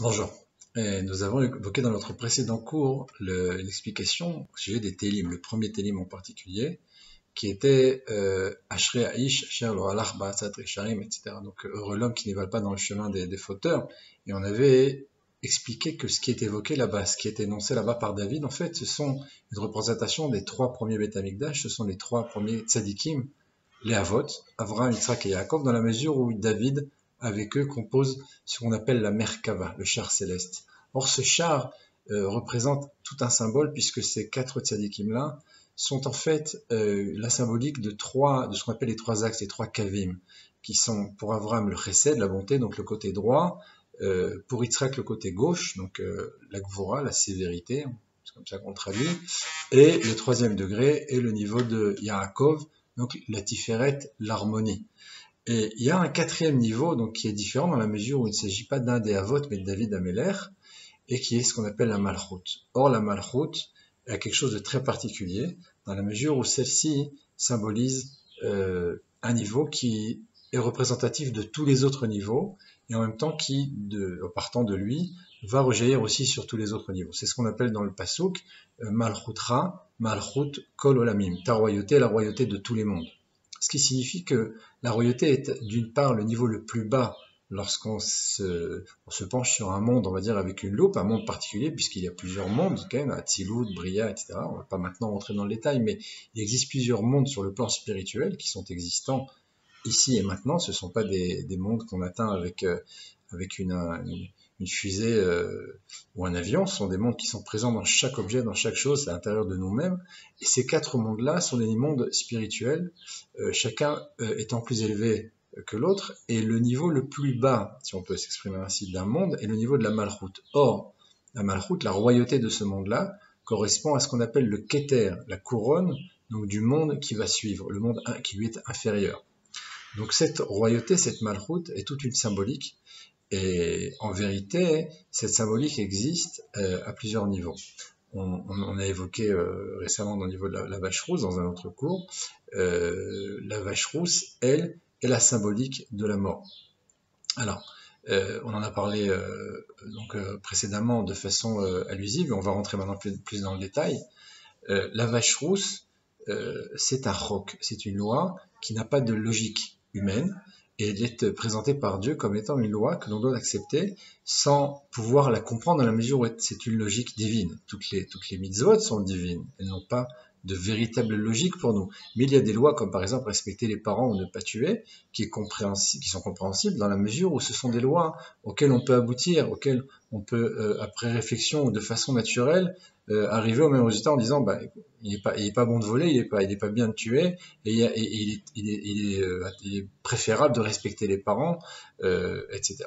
Bonjour. Nous avons évoqué dans notre précédent cours l'explication au sujet des télim, le premier télim en particulier, qui était Ashrei Aish, Asher lo halach ba'atzat reshaim, etc. Donc heureux l'homme qui n'évale pas dans le chemin des fauteurs. Et on avait expliqué que ce qui est évoqué là-bas, ce qui est énoncé là-bas par David, en fait, ce sont une représentation des trois premiers Beth Amikdash, ce sont les trois premiers tzadikim, les Havot, Avraham, Yitzhak et Yaakov, dans la mesure où David, avec eux, compose ce qu'on appelle la Merkava, le char céleste. Or, ce char représente tout un symbole, puisque ces quatre tzadikim-là sont en fait la symbolique de ce qu'on appelle les trois axes, les trois kavim, qui sont pour Avraham le chesed, la bonté, donc le côté droit, pour Yitzhak le côté gauche, donc la gvura, la sévérité, c'est comme ça qu'on traduit, et le troisième degré est le niveau de Yaakov, donc la tiferet, l'harmonie. Et il y a un quatrième niveau donc qui est différent dans la mesure où il ne s'agit pas d'un des Havot mais de David Améler et qui est ce qu'on appelle la Malchut. Or la Malchut a quelque chose de très particulier dans la mesure où celle-ci symbolise un niveau qui est représentatif de tous les autres niveaux et en même temps qui, partant de lui, va rejaillir aussi sur tous les autres niveaux. C'est ce qu'on appelle dans le Pasuk Malchutra, Malchut Kol Olamim, ta royauté, la royauté de tous les mondes. Ce qui signifie que la royauté est d'une part le niveau le plus bas lorsqu'on se penche sur un monde, on va dire avec une loupe, un monde particulier, puisqu'il y a plusieurs mondes, quand même, Atzilut, Bria, etc. On ne va pas maintenant rentrer dans le détail, mais il existe plusieurs mondes sur le plan spirituel qui sont existants ici et maintenant. Ce ne sont pas des mondes qu'on atteint avec une fusée ou un avion. Ce sont des mondes qui sont présents dans chaque objet, dans chaque chose, à l'intérieur de nous-mêmes. Et ces quatre mondes-là sont des mondes spirituels, chacun étant plus élevé que l'autre, et le niveau le plus bas, si on peut s'exprimer ainsi, d'un monde est le niveau de la Malchut. Or, la Malchut, la royauté de ce monde-là, correspond à ce qu'on appelle le Keter, la couronne, donc du monde qui va suivre, le monde qui lui est inférieur. Donc cette royauté, cette Malchut, est toute une symbolique, et en vérité, cette symbolique existe à plusieurs niveaux. On a évoqué récemment au niveau de la vache rousse dans un autre cours, la vache rousse, elle, est la symbolique de la mort. Alors, on en a parlé précédemment de façon allusive, et on va rentrer maintenant plus dans le détail. La vache rousse, c'est un chok, c'est une loi qui n'a pas de logique humaine, et elle est présentée par Dieu comme étant une loi que l'on doit accepter sans pouvoir la comprendre dans la mesure où c'est une logique divine. Toutes les mitzvot sont divines, elles n'ont pas de véritable logique pour nous. Mais il y a des lois comme par exemple respecter les parents ou ne pas tuer, qui sont compréhensibles dans la mesure où ce sont des lois auxquelles on peut aboutir, auxquelles on peut, après réflexion ou de façon naturelle, arriver au même résultat en disant bah, il est pas bon de voler, il est pas bien de tuer, et il est préférable de respecter les parents, etc.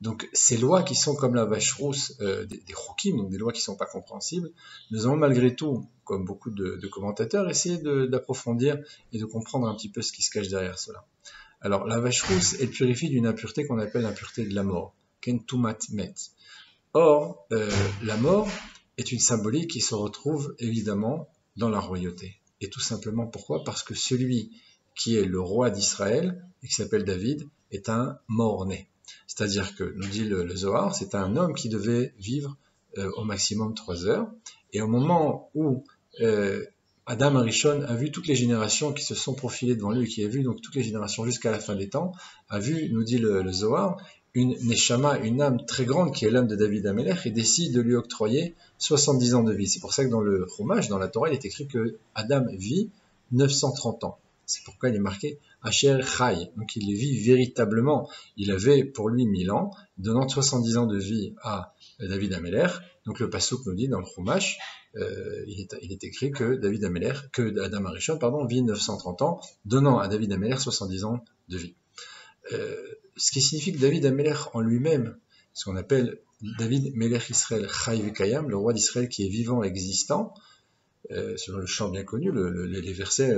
Donc ces lois qui sont comme la vache rousse, des chokim, donc des lois qui ne sont pas compréhensibles, nous allons malgré tout, comme beaucoup de commentateurs, essayer d'approfondir et de comprendre un petit peu ce qui se cache derrière cela. Alors la vache rousse, elle purifie d'une impureté qu'on appelle l'impureté de la mort, kentumat met. Or, la mort est une symbolique qui se retrouve évidemment dans la royauté. Et tout simplement pourquoi? Parce que celui qui est le roi d'Israël, et qui s'appelle David, est un mort-né. C'est-à-dire que, nous dit le Zohar, c'est un homme qui devait vivre au maximum 3 heures. Et au moment où Adam Arishon a vu toutes les générations qui se sont profilées devant lui, et qui a vu donc toutes les générations jusqu'à la fin des temps, a vu, nous dit le Zohar, une neshama, une âme très grande qui est l'âme de David Amelech, et décide de lui octroyer 70 ans de vie. C'est pour ça que dans le Chumash, dans la Torah, il est écrit que Adam vit 930 ans. C'est pourquoi il est marqué Asher Chai. Donc il vit véritablement. Il avait pour lui 1000 ans, donnant 70 ans de vie à David Amelech. Donc le Pasuk nous dit dans le Chumash, il est écrit que Adam Arishon, vit 930 ans, donnant à David Amelech 70 ans de vie. Ce qui signifie que David Amelech en lui-même, ce qu'on appelle David Melech Israël Chai Vekayam, le roi d'Israël qui est vivant et existant, sur le chant bien connu, les versets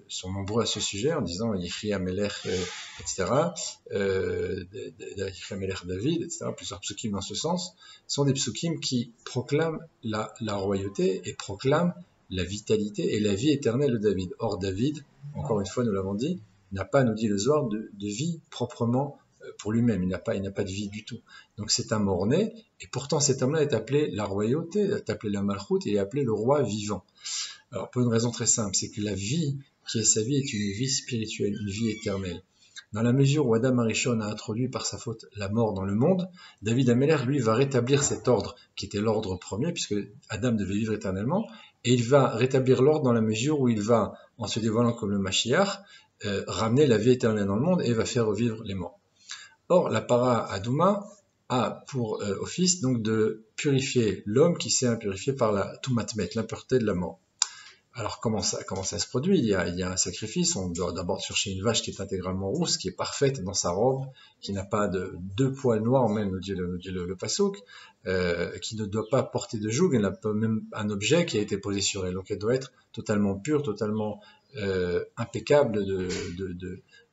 sont nombreux à ce sujet en disant Yichri Amelech, etc. Yichri Amelech David, etc. Plusieurs psukim dans ce sens sont des psukim qui proclament la royauté et proclament la vitalité et la vie éternelle de David. Or David, encore une fois nous l'avons dit, n'a pas, nous dit le Zohar, de vie proprement pour lui-même, il n'a pas de vie du tout. Donc c'est un mort-né, et pourtant cet homme-là est appelé la royauté, est appelé la malchoute, et est appelé le roi vivant. Alors pour une raison très simple, c'est que la vie qui est sa vie est une vie spirituelle, une vie éternelle. Dans la mesure où Adam Arishon a introduit par sa faute la mort dans le monde, David Ameller, lui, va rétablir cet ordre, qui était l'ordre premier, puisque Adam devait vivre éternellement, et il va rétablir l'ordre dans la mesure où il va, en se dévoilant comme le Mashiach, ramener la vie éternelle dans le monde et va faire revivre les morts. Or, la para Adouma a pour office donc de purifier l'homme qui s'est impurifié par la Toumatmet, l'impureté de la mort. Alors comment ça se produit? Il y a un sacrifice, on doit d'abord chercher une vache qui est intégralement rousse, qui est parfaite dans sa robe, qui n'a pas de deux poils noirs, même nous dit le Passouk, qui ne doit pas porter de joug, elle n'a pas même un objet qui a été posé sur elle, donc elle doit être totalement pure, totalement impeccable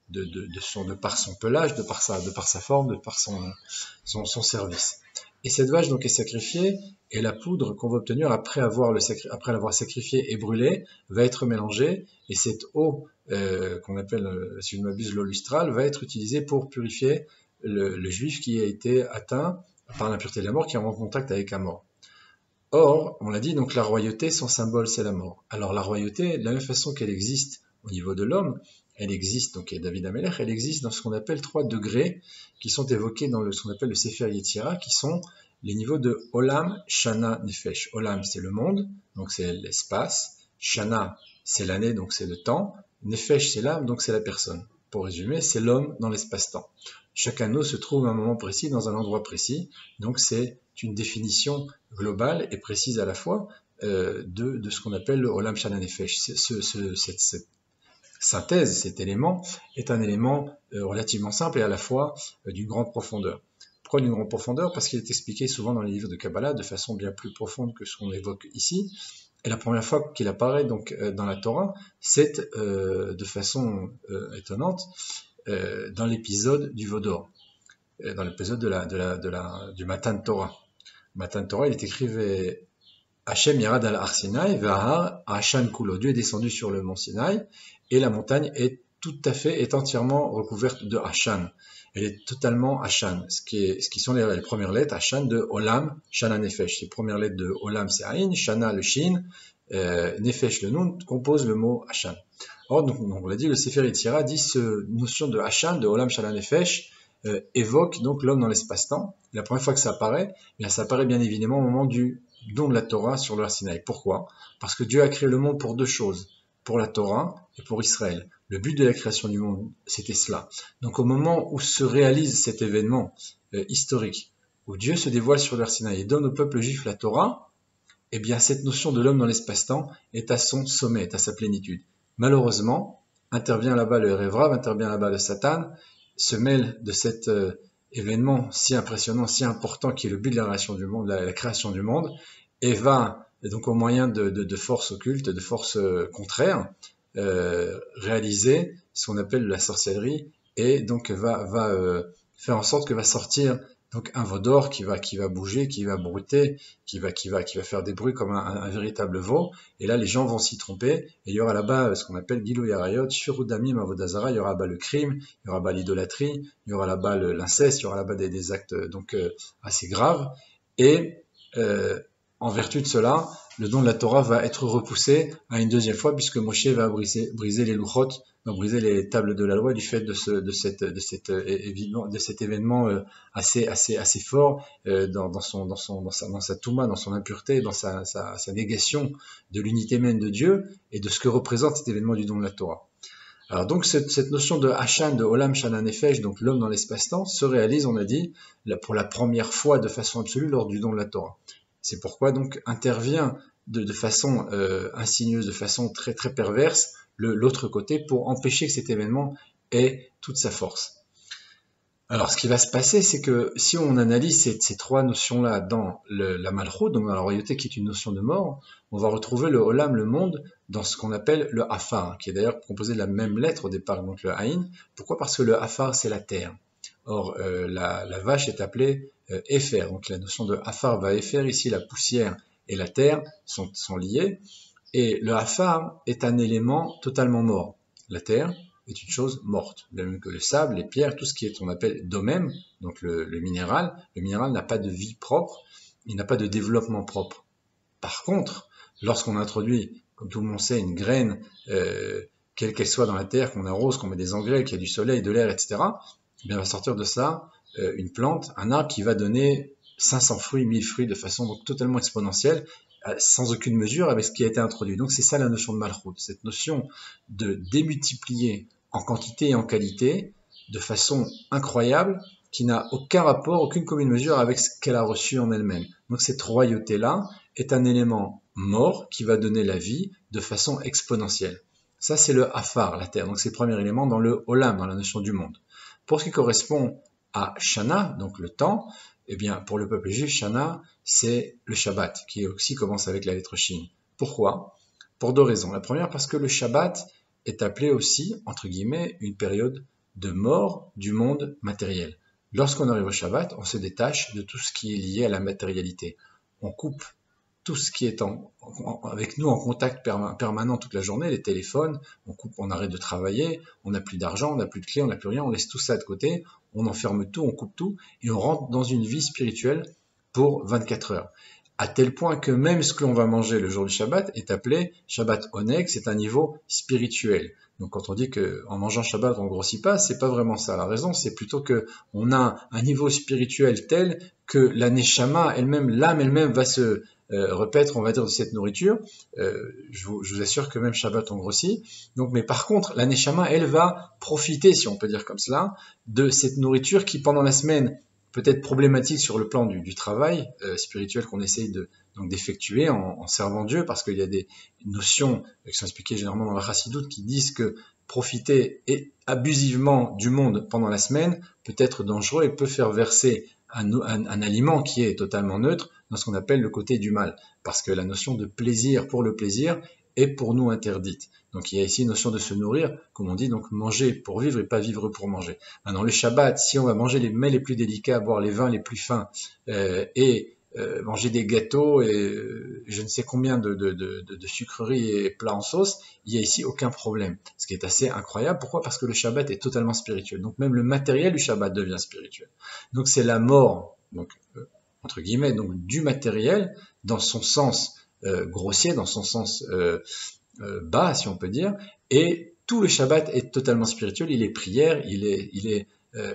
de par son pelage, de par sa forme, de par son service. Et cette vache donc est sacrifiée, et la poudre qu'on va obtenir après l'avoir sacrifiée et brûlée va être mélangée, et cette eau qu'on appelle, si je ne m'abuse, l'eau lustrale, va être utilisée pour purifier le juif qui a été atteint par l'impureté de la mort, qui est en contact avec la mort. Or, on l'a dit, donc la royauté, son symbole, c'est la mort. Alors la royauté, de la même façon qu'elle existe au niveau de l'homme, elle existe, donc et David Ameller, elle existe dans ce qu'on appelle 3 degrés qui sont évoqués dans ce qu'on appelle le Sefer Yetzira, qui sont les niveaux de Olam, Shana, Nefesh. Olam, c'est le monde, donc c'est l'espace. Shana, c'est l'année, donc c'est le temps. Nefesh, c'est l'âme, donc c'est la personne. Pour résumer, c'est l'homme dans l'espace-temps. Chaque anneau se trouve à un moment précis, dans un endroit précis, donc c'est une définition globale et précise à la fois de ce qu'on appelle le Olam, Shana, Nefesh. Cette synthèse, cet élément, est un élément relativement simple et à la fois d'une grande profondeur. Pourquoi d'une grande profondeur? Parce qu'il est expliqué souvent dans les livres de Kabbalah de façon bien plus profonde que ce qu'on évoque ici. Et la première fois qu'il apparaît donc dans la Torah, c'est de façon étonnante dans l'épisode du Vaudor, dans l'épisode du Matan Torah. Matan Torah, il est écrit Hachem Yarad al Har Sinai, Vahar Hashan Kulo. Dieu est descendu sur le mont Sinaï et la montagne est entièrement recouverte de Hashan. Elle est totalement Hashan, ce qui sont les premières lettres Hashan de Olam, Shana Nefesh. Les premières lettres de Olam c'est Aïn, Shana le Shin, Nefesh le Nun composent le mot Hashan. Or, donc on l'a dit, le Sefer Yetzira dit cette notion de Hashan, de Olam, Shana Nefesh, évoque donc l'homme dans l'espace-temps. La première fois que ça apparaît, ça apparaît bien évidemment au moment du don de la Torah sur le Har Sinaï. Pourquoi? Parce que Dieu a créé le monde pour 2 choses, pour la Torah et pour Israël. Le but de la création du monde, c'était cela. Donc au moment où se réalise cet événement historique, où Dieu se dévoile sur le Har Sinaï et donne au peuple juif la Torah, eh bien cette notion de l'homme dans l'espace-temps est à son sommet, est à sa plénitude. Malheureusement, intervient là-bas le Erev Rav, intervient là-bas le Satan, se mêle de cet événement si impressionnant, si important qui est le but de la création du monde, la création du monde, et va donc au moyen de forces occultes, de forces contraires, réaliser ce qu'on appelle la sorcellerie, et donc va faire en sorte que va sortir donc un veau d'or qui va bouger, qui va brouter, qui va faire des bruits comme un véritable veau. Et là, les gens vont s'y tromper. Et il y aura là-bas ce qu'on appelle Gilou Yarayot, Shurudamim Avodazara. Il y aura là-bas le crime, il y aura là-bas l'idolâtrie, il y aura là-bas l'inceste, il y aura là-bas des actes donc assez graves. Et en vertu de cela, le don de la Torah va être repoussé à une 2e fois, puisque Moshe va briser les louchot, va briser les tables de la loi du fait de cet événement assez fort dans sa touma, dans son impureté, dans sa négation de l'unité même de Dieu et de ce que représente cet événement du don de la Torah. Alors donc cette notion de Hashan, de Olam Shana Nefesh, donc l'homme dans l'espace-temps, se réalise, on a dit, pour la première fois de façon absolue lors du don de la Torah. C'est pourquoi donc intervient de façon insigneuse, de façon très très perverse, l'autre côté pour empêcher que cet événement ait toute sa force. Alors ce qui va se passer, c'est que si on analyse ces 3 notions-là dans la Malchut, donc dans la royauté qui est une notion de mort, on va retrouver le Olam, le monde, dans ce qu'on appelle le Afar, qui est d'ailleurs composé de la même lettre au départ, donc le Aïn. Pourquoi? Parce que le Afar, c'est la terre. Or, la vache est appelée Éfer, donc la notion de Afar va Éfer, ici la poussière et la terre sont liées, et le Afar est un élément totalement mort. La terre, est une chose morte. De même que le sable, les pierres, tout ce qui est, on appelle domem, donc le minéral n'a pas de vie propre, il n'a pas de développement propre. Par contre, lorsqu'on introduit, comme tout le monde sait, une graine, quelle qu'elle soit dans la terre, qu'on arrose, qu'on met des engrais, qu'il y a du soleil, de l'air, etc., eh bien, va sortir de ça une plante, un arbre qui va donner 500 fruits, 1000 fruits de façon donc totalement exponentielle, sans aucune mesure avec ce qui a été introduit. Donc c'est ça la notion de malchut, cette notion de démultiplier en quantité et en qualité de façon incroyable, qui n'a aucun rapport, aucune commune mesure avec ce qu'elle a reçu en elle-même. Donc cette royauté-là est un élément mort qui va donner la vie de façon exponentielle. Ça c'est le Afar, la terre. Donc c'est le premier élément dans le Olam, dans la notion du monde. Pour ce qui correspond à Shana, donc le temps, eh bien, pour le peuple juif, Shana, c'est le Shabbat, qui aussi commence avec la lettre Shin. Pourquoi? Pour deux raisons. La première, parce que le Shabbat est appelé aussi, entre guillemets, une période de mort du monde matériel. Lorsqu'on arrive au Shabbat, on se détache de tout ce qui est lié à la matérialité. On coupe tout ce qui est avec nous en contact permanent toute la journée, les téléphones, on arrête de travailler, on n'a plus d'argent, on n'a plus de clés, on n'a plus rien, on laisse tout ça de côté, on enferme tout, on coupe tout, et on rentre dans une vie spirituelle pour 24 heures. À tel point que même ce que l'on va manger le jour du Shabbat est appelé Shabbat Oneg, c'est un niveau spirituel. Donc quand on dit qu'en mangeant Shabbat on ne grossit pas, c'est pas vraiment ça. La raison, c'est plutôt que on a un niveau spirituel tel que la Neshama elle-même, l'âme elle-même va se repaître, on va dire, de cette nourriture. Je vous assure que même Shabbat on grossit. Donc, mais par contre, la Neshama, elle va profiter, si on peut dire comme cela, de cette nourriture qui pendant la semaine peut être problématique sur le plan du travail spirituel qu'on essaye donc d'effectuer en servant Dieu, parce qu'il y a des notions qui sont expliquées généralement dans la Chassidoute qui disent que profiter abusivement du monde pendant la semaine peut être dangereux et peut faire verser un aliment qui est totalement neutre dans ce qu'on appelle le côté du mal, parce que la notion de plaisir pour le plaisir est pour nous interdite. Donc il y a ici une notion de se nourrir, comme on dit, donc manger pour vivre et pas vivre pour manger. Maintenant le Shabbat, si on va manger les mets les plus délicats, boire les vins les plus fins, manger des gâteaux et je ne sais combien de sucreries et plats en sauce, il n'y a ici aucun problème. Ce qui est assez incroyable. Pourquoi? Parce que le Shabbat est totalement spirituel. Donc même le matériel du Shabbat devient spirituel. Donc c'est la mort, donc entre guillemets, donc du matériel dans son sens grossier, dans son sens bas, si on peut dire, et tout le Shabbat est totalement spirituel. Il est prière, il est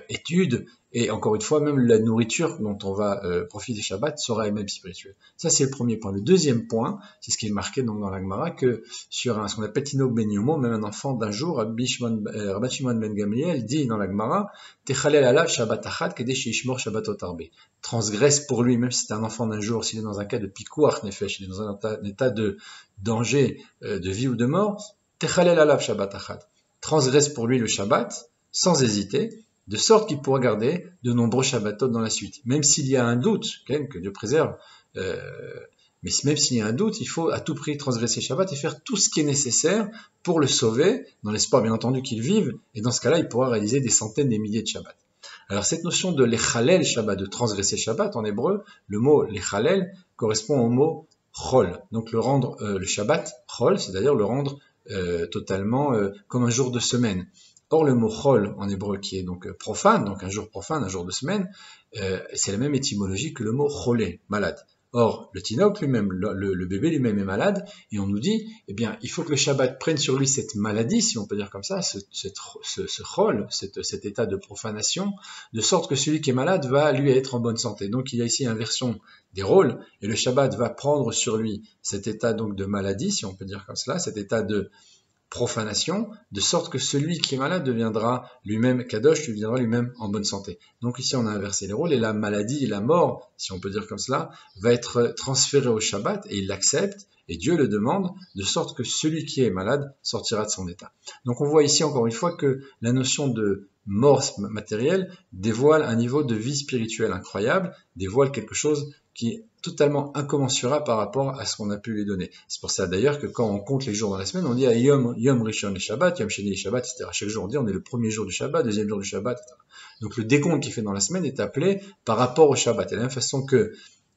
étude, et encore une fois, même la nourriture dont on va profiter du Shabbat sera elle-même spirituelle. Ça, c'est le premier point. Le deuxième point, c'est ce qui est marqué donc dans la Gemara, que sur ce qu'on appelle Tinok ben Yomo, même un enfant d'un jour, Rabbi Shimon ben Gamliel dit dans la Gemara, Techalel alav Shabbat achat kedesh yishmor Shabbatot arbe. Transgresse pour lui, même si c'est un enfant d'un jour, s'il est dans un cas de pikuach nefesh, il est dans un état de danger, de vie ou de mort, Techalel alav Shabbat achat. Transgresse pour lui le Shabbat, sans hésiter, de sorte qu'il pourra garder de nombreux Shabbatot dans la suite. Même s'il y a un doute, que Dieu préserve, mais même s'il y a un doute, il faut à tout prix transgresser Shabbat et faire tout ce qui est nécessaire pour le sauver, dans l'espoir bien entendu qu'il vive, et dans ce cas-là, il pourra réaliser des centaines, des milliers de Shabbat. Alors cette notion de lechalel Shabbat, de transgresser Shabbat, en hébreu, le mot lechalel correspond au mot chol, donc le rendre, le Shabbat, chol, c'est-à-dire le rendre totalement comme un jour de semaine. Or, le mot chol en hébreu, qui est donc profane, donc un jour profane, un jour de semaine, c'est la même étymologie que le mot cholé, malade. Or, le tinok lui-même, le bébé lui-même est malade, et on nous dit, eh bien, il faut que le Shabbat prenne sur lui cette maladie, si on peut dire comme ça, ce chol, cet état de profanation, de sorte que celui qui est malade va lui être en bonne santé. Donc, il y a ici inversion des rôles, et le Shabbat va prendre sur lui cet état donc de maladie, si on peut dire comme cela, cet état de profanation, de sorte que celui qui est malade deviendra lui-même kadosh, deviendra lui-même en bonne santé. Donc ici on a inversé les rôles, et la maladie et la mort, si on peut dire comme cela, va être transférée au Shabbat, et il l'accepte, et Dieu le demande, de sorte que celui qui est malade sortira de son état. Donc on voit ici encore une fois que la notion de mort matérielle dévoile un niveau de vie spirituelle incroyable, dévoile quelque chose qui est totalement incommensurable par rapport à ce qu'on a pu lui donner. C'est pour ça d'ailleurs que quand on compte les jours dans la semaine, on dit à Yom Rishon et Shabbat, Yom Sheni et Shabbat, etc. Chaque jour on dit on est le premier jour du Shabbat, deuxième jour du Shabbat, etc. Donc le décompte qui fait dans la semaine est appelé par rapport au Shabbat. Et de la même façon que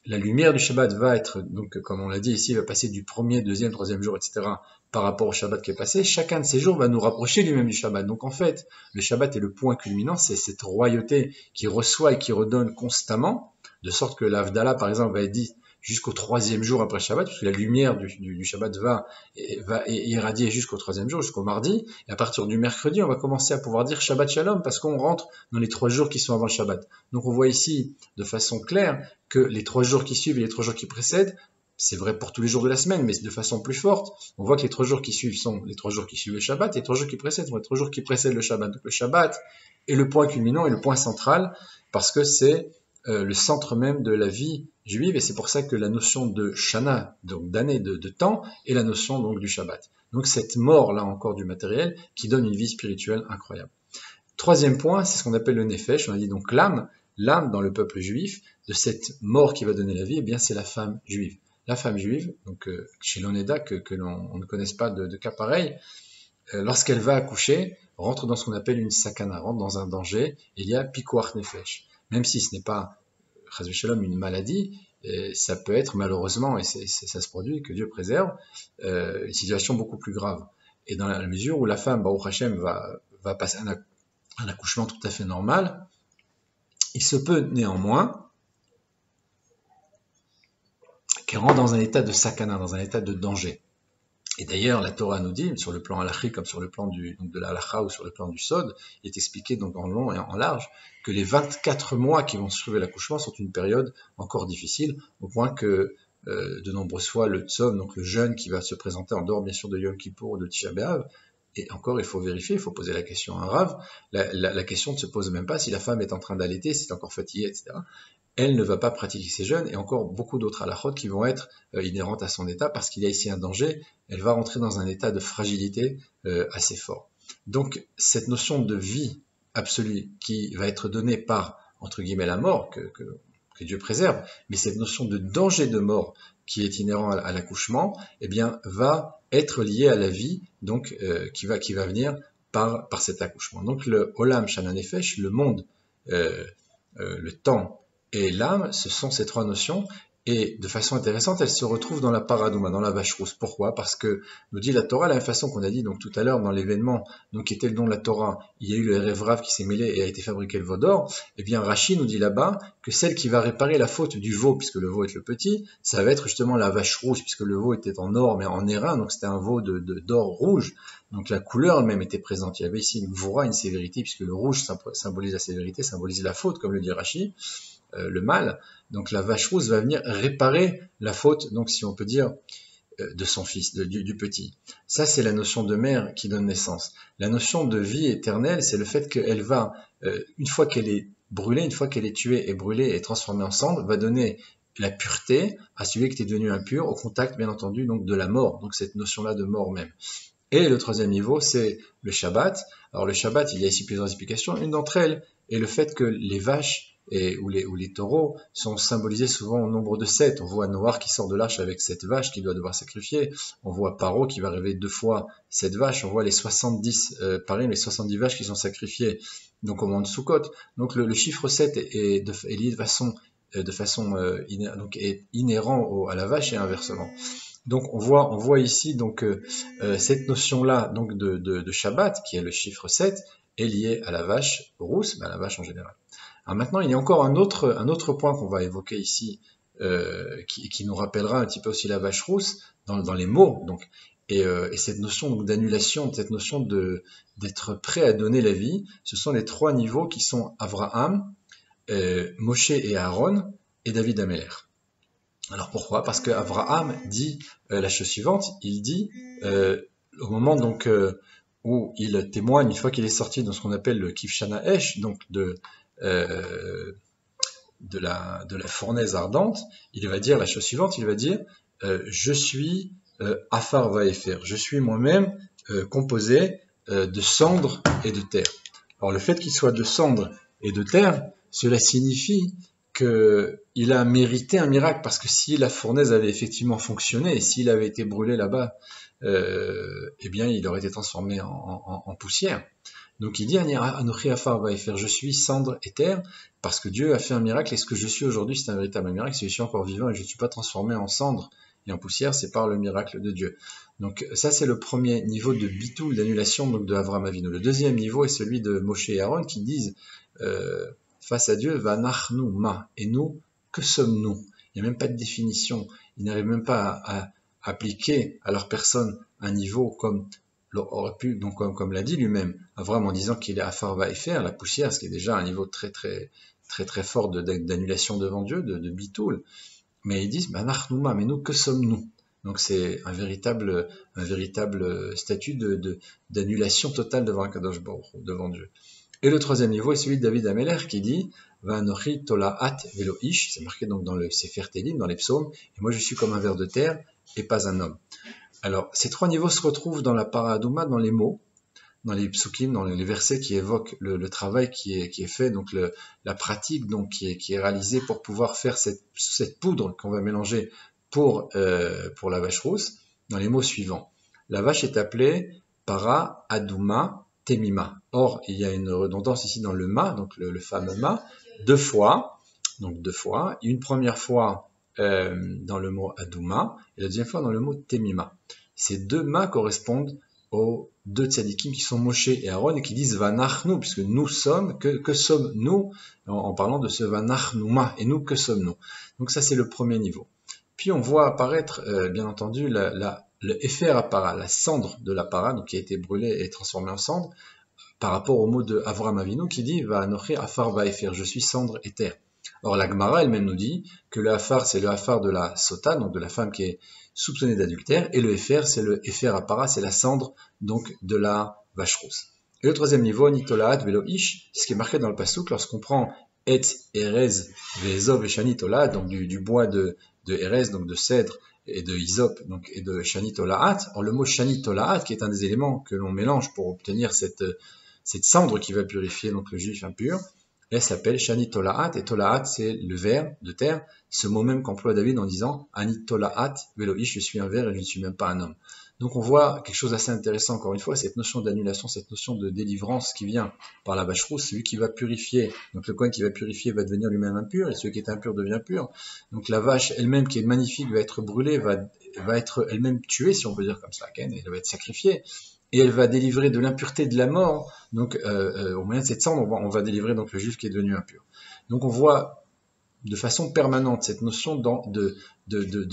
la lumière du Shabbat va être, donc comme on l'a dit ici, va passer du premier, deuxième, troisième jour, etc. par rapport au Shabbat qui est passé, chacun de ces jours va nous rapprocher lui-même du Shabbat. Donc en fait, le Shabbat est le point culminant, c'est cette royauté qui reçoit et qui redonne constamment, de sorte que l'Avdallah, par exemple, va être dit jusqu'au troisième jour après le Shabbat, puisque la lumière du Shabbat va irradier jusqu'au troisième jour, jusqu'au mardi, et à partir du mercredi, on va commencer à pouvoir dire Shabbat Shalom, parce qu'on rentre dans les 3 jours qui sont avant le Shabbat. Donc on voit ici, de façon claire, que les 3 jours qui suivent et les 3 jours qui précèdent, c'est vrai pour tous les jours de la semaine, mais de façon plus forte, on voit que les 3 jours qui suivent sont les 3 jours qui suivent le Shabbat, et les 3 jours qui précèdent sont les 3 jours qui précèdent le Shabbat. Donc le Shabbat est le point culminant et le point central, parce que c'est le centre même de la vie juive, et c'est pour ça que la notion de Shana, donc d'année, de temps, est la notion donc du Shabbat. Donc cette mort là encore du matériel qui donne une vie spirituelle incroyable. Troisième point, c'est ce qu'on appelle le Nefesh, on a dit donc l'âme dans le peuple juif, de cette mort qui va donner la vie, eh bien c'est la femme juive. La femme juive, donc chez l'Oneda, que l'on ne connaisse pas de cas pareil, lorsqu'elle va accoucher, rentre dans ce qu'on appelle une sakana, rentre dans un danger, il y a pikuach nefesh. Même si ce n'est pas, chas v'shalom, une maladie, ça peut être malheureusement, et ça se produit, que Dieu préserve, une situation beaucoup plus grave. Et dans la mesure où la femme, Baruch Hashem, va passer un accouchement tout à fait normal, il se peut néanmoins qu'elle rentre dans un état de sakana, dans un état de danger. Et d'ailleurs, la Torah nous dit, sur le plan halachique comme sur le plan de la halacha ou sur le plan du sod, il est expliqué donc en long et en large que les 24 mois qui vont suivre l'accouchement sont une période encore difficile, au point que de nombreuses fois le tzom, donc le jeûne qui va se présenter en dehors bien sûr de Yom Kippour ou de Tisha B'Av, et encore il faut vérifier, il faut poser la question à un rav, la question ne se pose même pas si la femme est en train d'allaiter, si elle est encore fatiguée, etc. Elle ne va pas pratiquer ces jeûnes, et encore beaucoup d'autres halachot qui vont être inhérentes à son état, parce qu'il y a ici un danger, elle va rentrer dans un état de fragilité assez fort. Donc cette notion de vie absolue qui va être donnée par, entre guillemets, la mort, que Dieu préserve, mais cette notion de danger de mort qui est inhérent à l'accouchement, eh bien, va être liée à la vie, donc qui va venir par cet accouchement. Donc le Olam Shana Nefesh, le monde, le temps, et l'âme, ce sont ces 3 notions, et de façon intéressante, elles se retrouvent dans la paradouma, dans la vache rousse. Pourquoi? Parce que, nous dit la Torah, la même façon qu'on a dit donc tout à l'heure dans l'événement, donc qui était le don de la Torah, il y a eu le Erev Rav qui s'est mêlé et a été fabriqué le veau d'or, et bien Rashi nous dit là-bas que celle qui va réparer la faute du veau, puisque le veau est le petit, ça va être justement la vache rouge, puisque le veau était en or, mais en airain, donc c'était un veau d'or rouge, donc la couleur elle-même était présente. Il y avait ici une gvura, une sévérité, puisque le rouge symbolise la sévérité, symbolise la faute, comme le dit Rashi, le mal. Donc la vache rousse va venir réparer la faute, donc si on peut dire, de son fils, du petit. Ça, c'est la notion de mère qui donne naissance. La notion de vie éternelle, c'est le fait qu'elle va, une fois qu'elle est brûlée, une fois qu'elle est tuée et brûlée et transformée en cendre, va donner la pureté à celui qui est devenu impur, au contact, bien entendu, donc de la mort. Donc cette notion-là de mort même. Et le troisième niveau, c'est le Shabbat. Alors le Shabbat, il y a ici plusieurs explications. Une d'entre elles est le fait que les vaches ou les taureaux sont symbolisés souvent au nombre de 7. On voit Noach qui sort de l'arche avec 7 vaches qu'il doit devoir sacrifier. On voit Paro qui va réveiller 2 fois 7 vaches. On voit les 70 pareil, les 70 vaches qui sont sacrifiées donc au moment de Sukkot. Donc le chiffre 7 est lié de façon donc est inhérent à la vache et inversement. Donc on voit ici donc cette notion-là donc de Shabbat qui est le chiffre 7 est liée à la vache rousse, à la vache en général. Alors maintenant, il y a encore un autre point qu'on va évoquer ici, qui nous rappellera un petit peu aussi la vache rousse dans les mots. Donc, et cette notion d'annulation, cette notion d'être prêt à donner la vie, ce sont les 3 niveaux qui sont Avraham, Moshe et Aaron, et David Améler. Alors pourquoi? Parce que Avraham dit la chose suivante, il dit au moment donc où il témoigne, une fois qu'il est sorti dans ce qu'on appelle le Kivshana Esh, donc de la fournaise ardente, il va dire la chose suivante, il va dire je suis Afar Vaefer, je suis moi-même composé de cendres et de terre. Alors le fait qu'il soit de cendres et de terre, cela signifie qu'il a mérité un miracle, parce que si la fournaise avait effectivement fonctionné, et s'il avait été brûlé là-bas, eh bien, il aurait été transformé en poussière. Donc il dit, Anochi Afar Vaïfer, je suis cendre et terre, parce que Dieu a fait un miracle, et ce que je suis aujourd'hui, c'est un véritable miracle, si je suis encore vivant et je ne suis pas transformé en cendre et en poussière, c'est par le miracle de Dieu. Donc ça, c'est le premier niveau de bitou, d'annulation donc de Avram Avinu. Le deuxième niveau est celui de Moshe et Aaron, qui disent, face à Dieu, Vanachnu ma, et nous, que sommes-nous? Il n'y a même pas de définition, ils n'arrivent même pas à appliquer à leur personne un niveau comme aurait pu, donc comme l'a dit lui-même, Avram, en disant qu'il est Afar Vaïfer, la poussière, ce qui est déjà un niveau très fort d'annulation devant Dieu, de bitoul. Mais ils disent, Nachnouma, mais nous, que sommes-nous? Donc c'est un véritable statut d'annulation totale devant un Kadosh Baruch Hu, devant Dieu. Et le troisième niveau est celui de David Ameler qui dit, Va'anochi tola'at velo ish, c'est marqué donc dans le Sefer Télim, dans les psaumes, et moi je suis comme un ver de terre et pas un homme. Alors, ces trois niveaux se retrouvent dans la Paradouma, dans les mots, dans les psukim, dans les versets qui évoquent le travail qui est fait, donc la pratique donc qui est réalisée pour pouvoir faire cette poudre qu'on va mélanger pour la vache rousse, dans les mots suivants. La vache est appelée Para Adouma Temima. Or, il y a une redondance ici dans le ma, donc le fameux ma, deux fois, une première fois dans le mot Adouma, et la deuxième fois dans le mot Temima. Ces deux ma correspondent aux deux tzadikim qui sont Moshe et Aaron et qui disent Vanachnu, puisque nous sommes, que sommes-nous, en parlant de ce Vanachnouma, et nous, que sommes-nous? Donc ça c'est le premier niveau. Puis on voit apparaître, bien entendu, le Efer Apara, la cendre de la para, donc qui a été brûlée et transformée en cendre, par rapport au mot de Avram Avinu qui dit Va'anochi Afar Vaïfer, je suis cendre et terre. Or, la Gemara elle-même nous dit que le Afar, c'est le Afar de la Sota, donc de la femme qui est soupçonnée d'adultère, et le Efer, c'est le Efer Apara, c'est la cendre donc de la vache rousse. Et le troisième niveau, Nitolaat Velo Ish, ce qui est marqué dans le Passouk, lorsqu'on prend Et, Erez, Vezov et Shanitolaat, donc du bois de Erez, donc de cèdre, et de Hysope, donc, et de Shanitolaat. Or, le mot Shanitolaat, qui est un des éléments que l'on mélange pour obtenir cette cendre qui va purifier donc le juif impur, elle s'appelle Shani Tolaat, et Tolaat c'est le ver de terre, ce mot même qu'emploie David en disant Ani Tolaat Veloish, je suis un ver et je ne suis même pas un homme. Donc on voit quelque chose d'assez intéressant encore une fois, cette notion d'annulation, cette notion de délivrance qui vient par la vache rousse, celui qui va purifier, donc le Kohen qui va purifier va devenir lui-même impur, et celui qui est impur devient pur. Donc la vache elle-même qui est magnifique va être brûlée, va être elle-même tuée, si on peut dire comme ça, elle va être sacrifiée. Et elle va délivrer de l'impureté de la mort, donc au moyen de cette cendre, on va délivrer donc le juif qui est devenu impur. Donc on voit de façon permanente cette notion de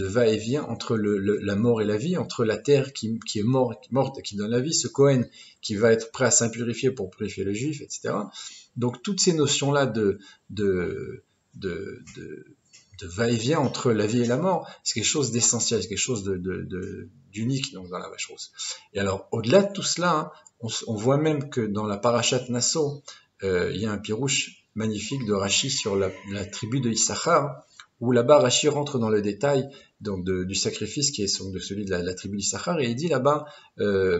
va-et-vient entre la mort et la vie, entre la terre qui est morte et qui donne la vie, ce Kohen qui va être prêt à s'impurifier pour purifier le juif, etc. Donc toutes ces notions-là de va-et-vient entre la vie et la mort, c'est quelque chose d'essentiel, c'est quelque chose d'unique donc, dans la vache rousse. Et alors, au-delà de tout cela, hein, on voit même que dans la parashat Nasso, il y a un pirouche magnifique de Rashi sur la tribu de Issachar, où là-bas Rashi rentre dans le détail donc du sacrifice qui est de celui de la tribu d'Issachar, et il dit là-bas,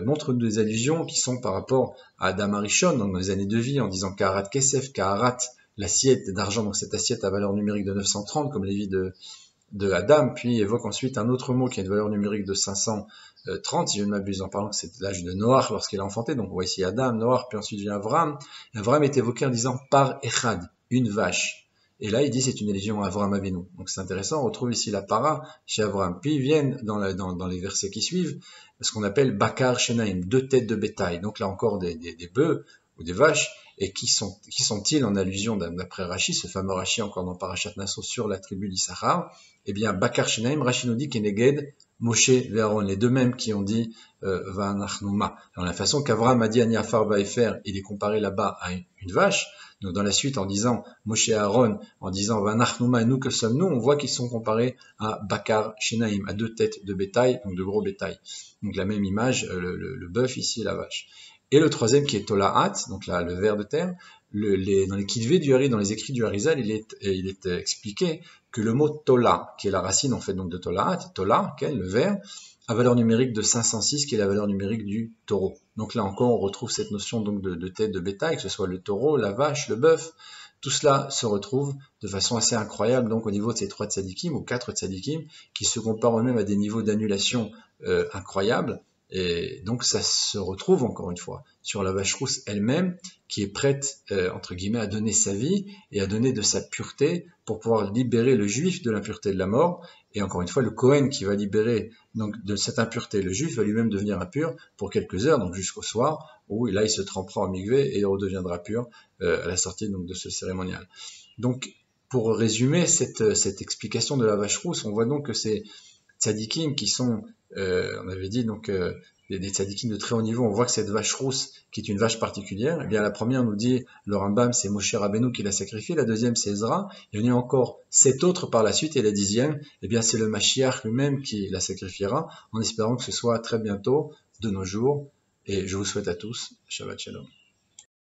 montre des allusions qui sont par rapport à Adam Arishon, donc dans les années de vie, en disant Kaharat Kesef, Kaharat, l'assiette d'argent, donc cette assiette à valeur numérique de 930, comme les vies de Adam, puis évoque ensuite un autre mot qui a une valeur numérique de 530, si je ne m'abuse, en parlant que c'est l'âge de Noach lorsqu'il a enfanté, donc on voit ici Adam, Noach, puis ensuite vient Avram. Avram est évoqué en disant par Echad, une vache. Et là, il dit c'est une allusion à Avram Avinu. Donc c'est intéressant, on retrouve ici la para chez Avram. Puis ils viennent dans les versets qui suivent, ce qu'on appelle Bakar Shenaim, deux têtes de bétail. Donc là encore des bœufs ou des vaches. Et qui sont-ils en allusion d'après Rashi, ce fameux Rashi encore dans Parashat Nasso sur la tribu d'Issachar? Eh bien, Bakar Shenaim, Rashi nous dit Keneged, Moshe et Aaron, les deux mêmes qui ont dit Va'anachnouma. Alors la façon qu'Avram a dit Ani Afar Vaïfer, il est comparé là-bas à une vache. Donc dans la suite, en disant Moshe et Aaron, en disant Va'anachnouma et nous que sommes-nous, on voit qu'ils sont comparés à Bakar Shenaim, à deux têtes de bétail, donc de gros bétail. Donc la même image, le bœuf ici et la vache. Et le troisième qui est Tolaat, donc là, le ver de terre, dans les Kitvé du Hari, dans les écrits du Harizal, il est expliqué que le mot Tola, qui est la racine en fait donc de Tolaat, Tola, le ver, a valeur numérique de 506, qui est la valeur numérique du taureau. Donc là encore, on retrouve cette notion donc de tête de bétail, que ce soit le taureau, la vache, le bœuf, tout cela se retrouve de façon assez incroyable donc au niveau de ces 3 tzadikim ou 4 tzadikim qui se comparent eux-mêmes à des niveaux d'annulation incroyables. Et donc ça se retrouve encore une fois sur la vache rousse elle-même qui est prête entre guillemets à donner sa vie et à donner de sa pureté pour pouvoir libérer le juif de l'impureté de la mort. Et encore une fois le Kohen qui va libérer donc de cette impureté, le juif va lui-même devenir impur pour quelques heures, donc jusqu'au soir où là il se trempera en mikvé et il redeviendra pur à la sortie donc de ce cérémonial. Donc pour résumer cette explication de la vache rousse, on voit donc que ces tzadikim qui sont on avait dit donc des tzadikim de très haut niveau, on voit que cette vache rousse qui est une vache particulière, eh bien la première nous dit le Rambam c'est Moshe Rabbeinu qui l'a sacrifié, la deuxième c'est Ezra, il y en a encore 7 autres par la suite et la 10e, eh bien c'est le Mashiach lui-même qui la sacrifiera en espérant que ce soit très bientôt de nos jours et je vous souhaite à tous Shabbat Shalom.